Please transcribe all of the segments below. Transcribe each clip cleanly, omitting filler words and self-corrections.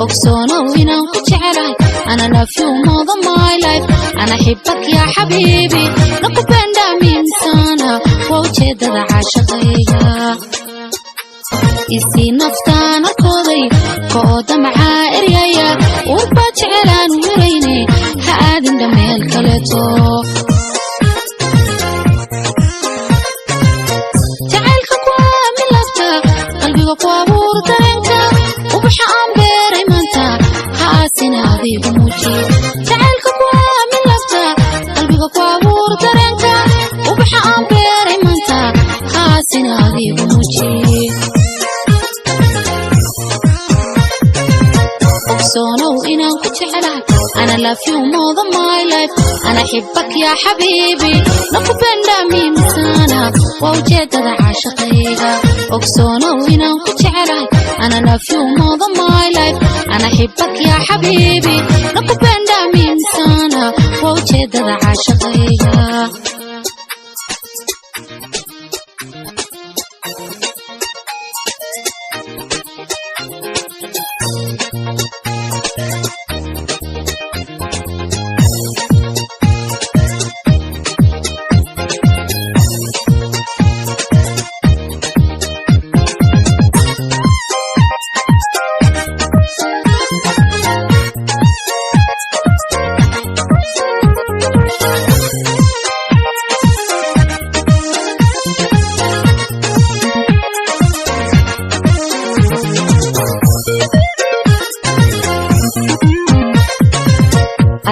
ogsonow inaan ku jecelahay ana love you more than my life ana xibbak ya xabiibi nakupenda mimi sana waa ujeedada caashaqayga isi naftaan arkooday kooda macaa eryaya urba jecelaan hurayne ha aadin dhameel kaleeto jacaylka kuwaa milabta qalbiga ku abuur dareenka ubaxa aan beeray maanta ha aasina adigu muuji jacaylka kuwaa milabta qalbiga ku abuur dareenka ubaxa aan beeray maanta ha aasina adigu muuji ogsonow inaan ku jecelahay ana love you more than my life ana xibbak ya xabiibi nakupenda mimi sana waa ujeedada caashaqayga ogsonow inaan ku jecelahay ana love you more than my life ana xibbak ya xabiibi nakupenda mimi sana waa ujeedada caashaqayga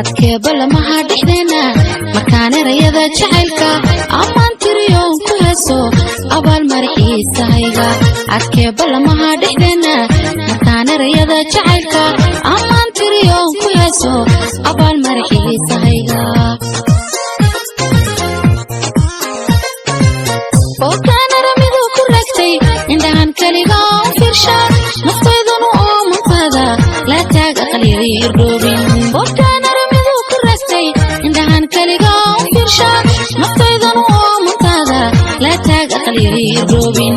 adkeeba lamaha dhexdeena markaan erayada jacaylka ammaan tiriyoon ku heeso abaal maraxiisahayga adkeeba lamaha dhexdeena markaan erayada jacaylka ammaan tiriyoon ku heeso abaal maraxiisahayga ookaan aramidu ku ragtay indhahan keliga u fiirsha naftaydanu oo mantada la taag aqliyay irdhoobin indhahan keliga u fiirsha naftaydanu oo mantada la taag aqliyay irdhoobin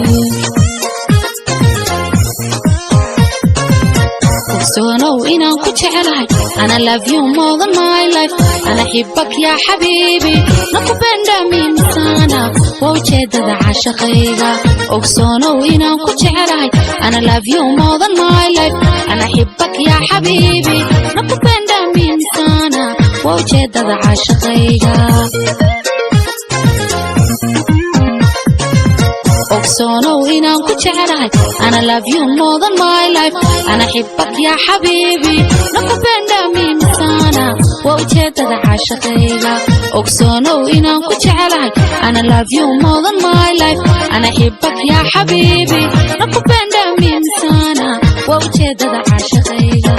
ogsonow inaan ku jecelahay ana love you more than my life ana xibbak ya xabiibi nakupenda mimi sana waa ujeedada caashaqayga ogsonow inaan ku jecelahay ana love you more than my life ana xibbak ya xabiibi nakupenda mimi sana waa ujeedada caashaqayga ogsonow inaan ku jecelahay ana love you more than my life ana xibbak ya xabiibi nakupenda mimi sana waa ujeedada caashaqayga ogsonow inaan ku jecelahay ana love you more than my life ana xibbak ya xabiibi nakupenda mimi sana waa ujeedada caashaqayga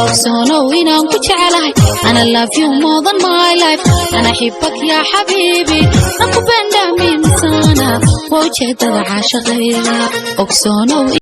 ogsonow inaan ku jecelahay ana love you more than my life ana xibbak ya xabiibi nakupenda mimi sana waa ujeedada caashaqayga ogsonow